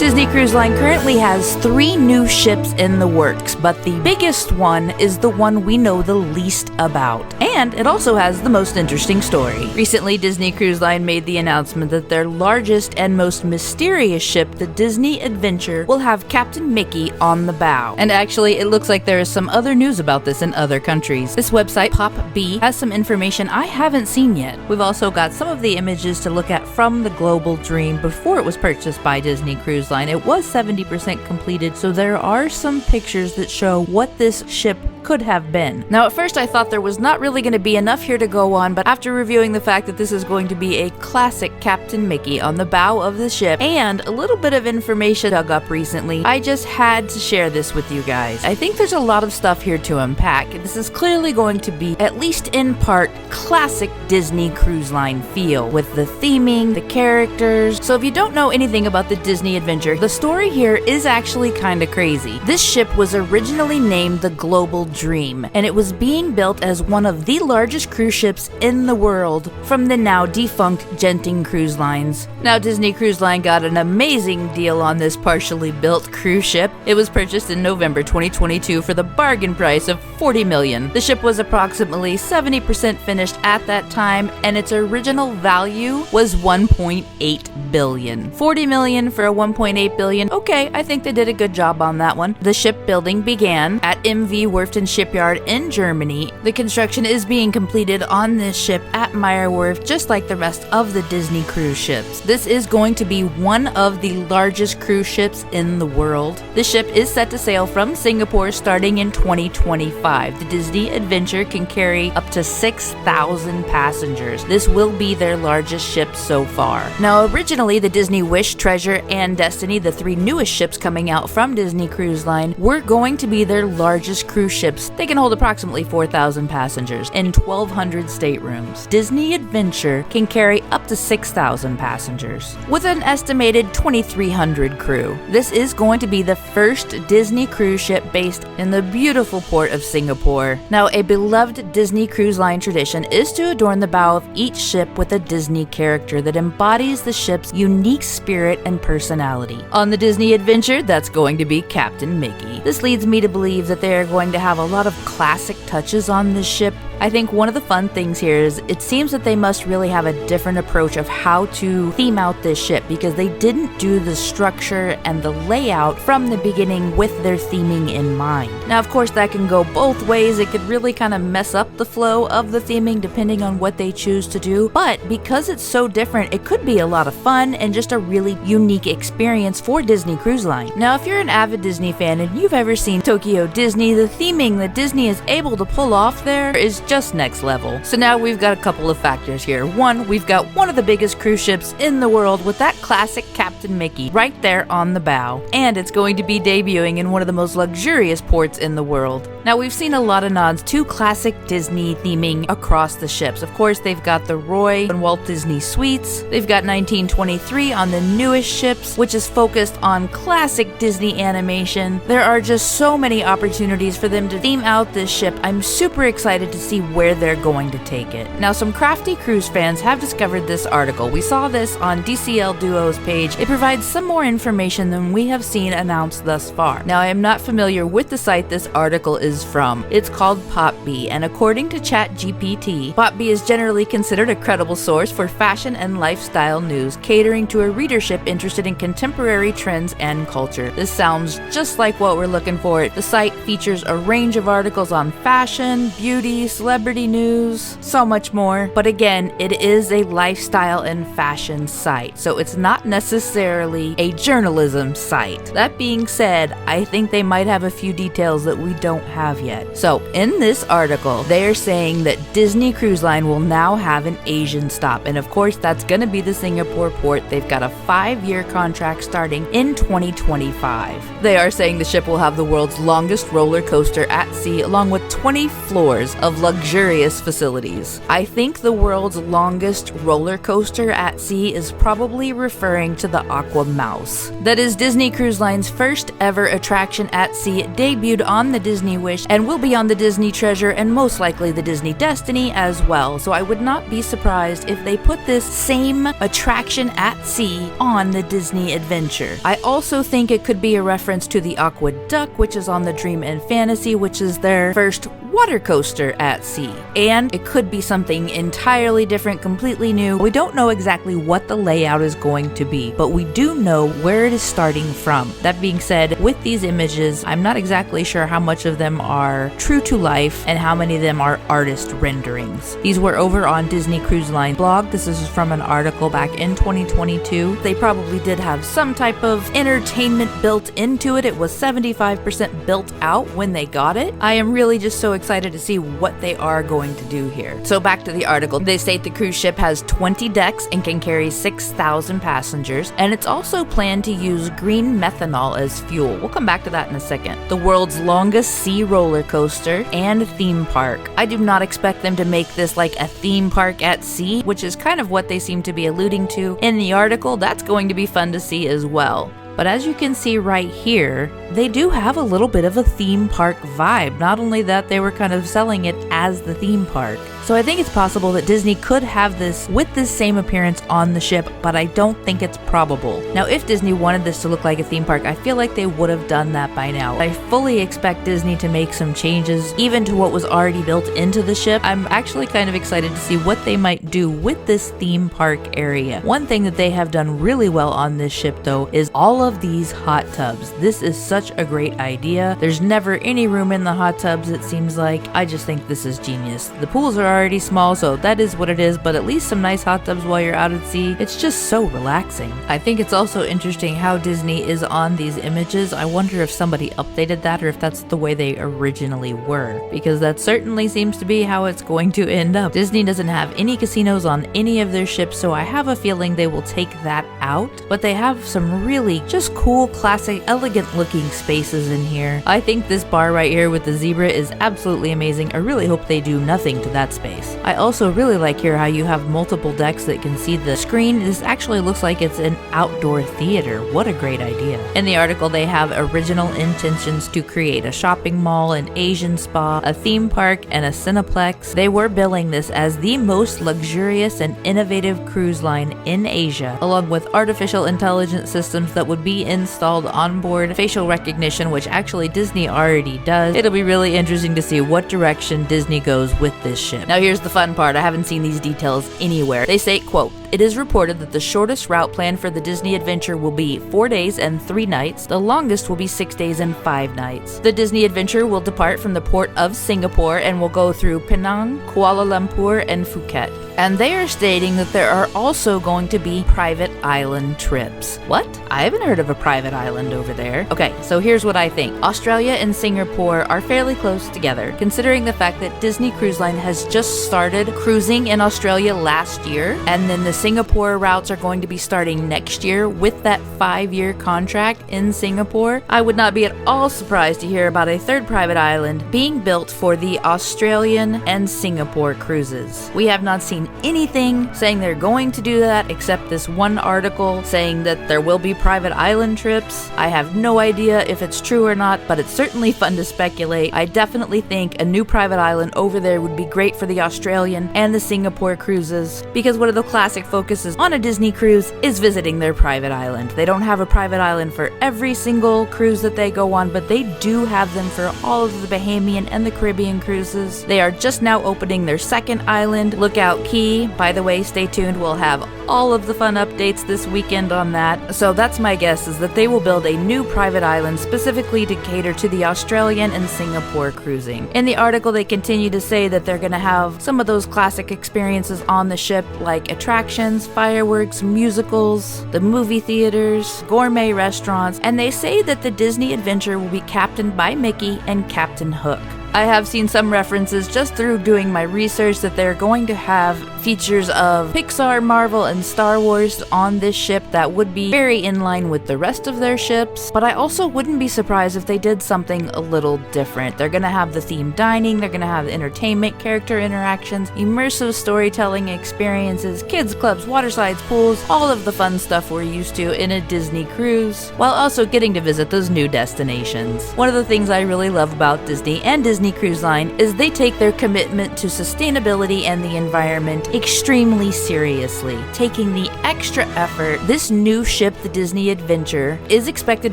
Disney Cruise Line currently has 3 new ships in the works, but the biggest one is the one we know the least about. And it also has the most interesting story. Recently, Disney Cruise Line made the announcement that their largest and most mysterious ship, the Disney Adventure, will have Captain Mickey on the bow. And actually, it looks like there is some other news about this in other countries. This website, PopB, has some information I haven't seen yet. We've also got some of the images to look at from the Global Dream before it was purchased by Disney Cruise Line. It was 70% completed, so there are some pictures that show what this ship could have been. Now, at first I thought there was not really going to be enough here to go on, but after reviewing the fact that this is going to be a classic Captain Mickey on the bow of the ship and a little bit of information dug up recently, I just had to share this with you guys. I think there's a lot of stuff here to unpack. This is clearly going to be, at least in part, classic Disney Cruise Line feel with the theming, the characters. So if you don't know anything about the Disney Adventure, the story here is actually kind of crazy. This ship was originally named the Global Dream, and it was being built as one of the largest cruise ships in the world from the now defunct Genting Cruise Lines. Now, Disney Cruise Line got an amazing deal on this partially built cruise ship. It was purchased in November 2022 for the bargain price of $40 million. The ship was approximately 70% finished at that time, and its original value was $1.8 billion. $40 million for a $1.8 billion. Okay, I think they did a good job on that one. The shipbuilding began at MV Werften Shipyard in Germany. The construction is being completed on this ship at Meyer Werft, just like the rest of the Disney cruise ships. This is going to be one of the largest cruise ships in the world. The ship is set to sail from Singapore starting in 2025. The Disney Adventure can carry up to 6,000 passengers. This will be their largest ship so far. Now, originally, the Disney Wish, Treasure, and Destiny, the 3 newest ships coming out from Disney Cruise Line, were going to be their largest cruise ships. They can hold approximately 4,000 passengers in 1,200 staterooms. Disney Adventure can carry up to 6,000 passengers with an estimated 2,300 crew. This is going to be the first Disney cruise ship based in the beautiful port of Singapore. Now, a beloved Disney Cruise Line tradition is to adorn the bow of each ship with a Disney character that embodies the ship's unique spirit and personality. On the Disney Adventure, that's going to be Captain Mickey. This leads me to believe that they are going to have a lot of classic touches on this ship. I think one of the fun things here is it seems that they must really have a different approach of how to theme out this ship, because they didn't do the structure and the layout from the beginning with their theming in mind. Now, of course, that can go both ways. It could really kind of mess up the flow of the theming depending on what they choose to do, but because it's so different, it could be a lot of fun and just a really unique experience for Disney Cruise Line. Now, if you're an avid Disney fan and you've ever seen Tokyo Disney, the theming that Disney is able to pull off there is just next level. So now we've got a couple of factors here. One, we've got one of the biggest cruise ships in the world with that classic Captain Mickey right there on the bow, and it's going to be debuting in one of the most luxurious ports in the world. Now, we've seen a lot of nods to classic Disney theming across the ships. Of course, they've got the Roy and Walt Disney Suites. They've got 1923 on the newest ships, which is focused on classic Disney animation. There are just so many opportunities for them to theme out this ship. I'm super excited to see where they're going to take it. Now, some crafty cruise fans have discovered this article. We saw this on DCL Duo's page. It provides some more information than we have seen announced thus far. Now, I am not familiar with the site this article is from. It's called PopB, and according to ChatGPT, PopB is generally considered a credible source for fashion and lifestyle news, catering to a readership interested in contemporary trends and culture. This sounds just like what we're looking for. The site features a range of articles on fashion, beauty, celebrity news, so much more. But again, it is a lifestyle and fashion site, so it's not necessarily a journalism site. That being said, I think they might have a few details that we don't have yet. So in this article, they are saying that Disney Cruise Line will now have an Asian stop, and of course that's going to be the Singapore port. They've got a 5-year contract starting in 2025. They are saying the ship will have the world's longest roller coaster at sea, along with 20 floors of luxury luxurious facilities. I think the world's longest roller coaster at sea is probably referring to the Aqua Mouse. That is Disney Cruise Line's first ever attraction at sea. It debuted on the Disney Wish and will be on the Disney Treasure and most likely the Disney Destiny as well. So I would not be surprised if they put this same attraction at sea on the Disney Adventure. I also think it could be a reference to the Aqua Duck, which is on the Dream and Fantasy, which is their first water coaster at sea. And it could be something entirely different, completely new. We don't know exactly what the layout is going to be, but we do know where it is starting from. That being said, with these images, I'm not exactly sure how much of them are true to life and how many of them are artist renderings. These were over on Disney Cruise Line blog. This is from an article back in 2022. They probably did have some type of entertainment built into it. It was 75% built out when they got it. I am really just so excited to see what they are going to do here. So back to the article. They state the cruise ship has 20 decks and can carry 6,000 passengers, and it's also planned to use green methanol as fuel. We'll come back to that in a second. The world's longest sea roller coaster and theme park. I do not expect them to make this like a theme park at sea, which is kind of what they seem to be alluding to in the article. That's going to be fun to see as well. But as you can see right here, they do have a little bit of a theme park vibe. Not only that, they were kind of selling it as the theme park. So I think it's possible that Disney could have this with this same appearance on the ship, but I don't think it's probable. Now, if Disney wanted this to look like a theme park, I feel like they would have done that by now. I fully expect Disney to make some changes, even to what was already built into the ship. I'm actually kind of excited to see what they might do with this theme park area. One thing that they have done really well on this ship, though, is all of these hot tubs. This is such a great idea. There's never any room in the hot tubs, it seems like. I just think this is genius. The pools are already small, so that is what it is, but at least some nice hot tubs while you're out at sea. It's just so relaxing. I think it's also interesting how Disney is on these images. I wonder if somebody updated that or if that's the way they originally were, because that certainly seems to be how it's going to end up. Disney doesn't have any casinos on any of their ships, so I have a feeling they will take that out, but they have some really just cool, classic, elegant looking spaces in here. I think this bar right here with the zebra is absolutely amazing. I really hope they do nothing to that space. I also really like here how you have multiple decks that can see the screen. This actually looks like it's an outdoor theater. What a great idea. In the article, they have original intentions to create a shopping mall, an Asian spa, a theme park, and a Cineplex. They were billing this as the most luxurious and innovative cruise line in Asia, along with artificial intelligence systems that would be installed on board, facial recognition, which actually Disney already does. It'll be really interesting to see what direction Disney goes with this ship. Now here's the fun part. I haven't seen these details anywhere. They say, quote, "It is reported that the shortest route planned for the Disney Adventure will be 4 days and 3 nights. The longest will be 6 days and 5 nights. The Disney Adventure will depart from the port of Singapore and will go through Penang, Kuala Lumpur, and Phuket." And they are stating that there are also going to be private island trips. What? I haven't heard of a private island over there. Okay, so here's what I think. Australia and Singapore are fairly close together, considering the fact that Disney Cruise Line has just started cruising in Australia last year, and then the Singapore routes are going to be starting next year with that 5-year contract in Singapore. I would not be at all surprised to hear about a third private island being built for the Australian and Singapore cruises. We have not seen anything saying they're going to do that except this one article saying that there will be private island trips. I have no idea if it's true or not, but it's certainly fun to speculate. I definitely think a new private island over there would be great for the Australian and the Singapore cruises, because one of the classic focuses on a Disney cruise is visiting their private island. They don't have a private island for every single cruise that they go on, but they do have them for all of the Bahamian and the Caribbean cruises. They are just now opening their second island, Lookout Cay. By the way, stay tuned. We'll have all of the fun updates this weekend on that. So that's my guess, is that they will build a new private island specifically to cater to the Australian and Singapore cruising. In the article, they continue to say that they're going to have some of those classic experiences on the ship, like attractions, fireworks, musicals, the movie theaters, gourmet restaurants, and they say that the Disney Adventure will be captained by Mickey and Captain Hook. I have seen some references just through doing my research that they're going to have features of Pixar, Marvel, and Star Wars on this ship that would be very in line with the rest of their ships, but I also wouldn't be surprised if they did something a little different. They're gonna have the themed dining, they're gonna have entertainment, character interactions, immersive storytelling experiences, kids clubs, water slides, pools, all of the fun stuff we're used to in a Disney cruise, while also getting to visit those new destinations. One of the things I really love about Disney and Disney Cruise Line is they take their commitment to sustainability and the environment extremely seriously, taking the extra effort. This new ship, the Disney Adventure, is expected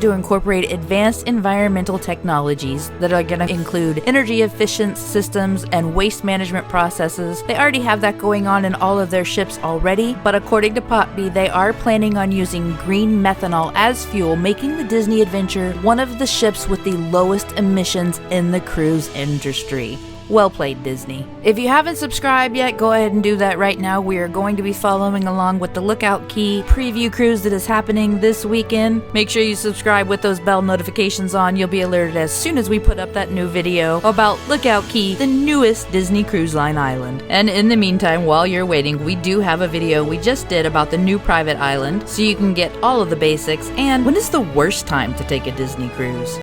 to incorporate advanced environmental technologies that are going to include energy efficient systems and waste management processes. They already have that going on in all of their ships already, but according to Poppy, they are planning on using green methanol as fuel, making the Disney Adventure one of the ships with the lowest emissions in the cruise industry. Well played, Disney. If you haven't subscribed yet, go ahead and do that right now. We are going to be following along with the Lookout Cay preview cruise that is happening this weekend. Make sure you subscribe with those bell notifications on. You'll be alerted as soon as we put up that new video about Lookout Cay, the newest Disney Cruise Line island. And in the meantime, while you're waiting, we do have a video we just did about the new private island, so you can get all of the basics and when is the worst time to take a Disney cruise.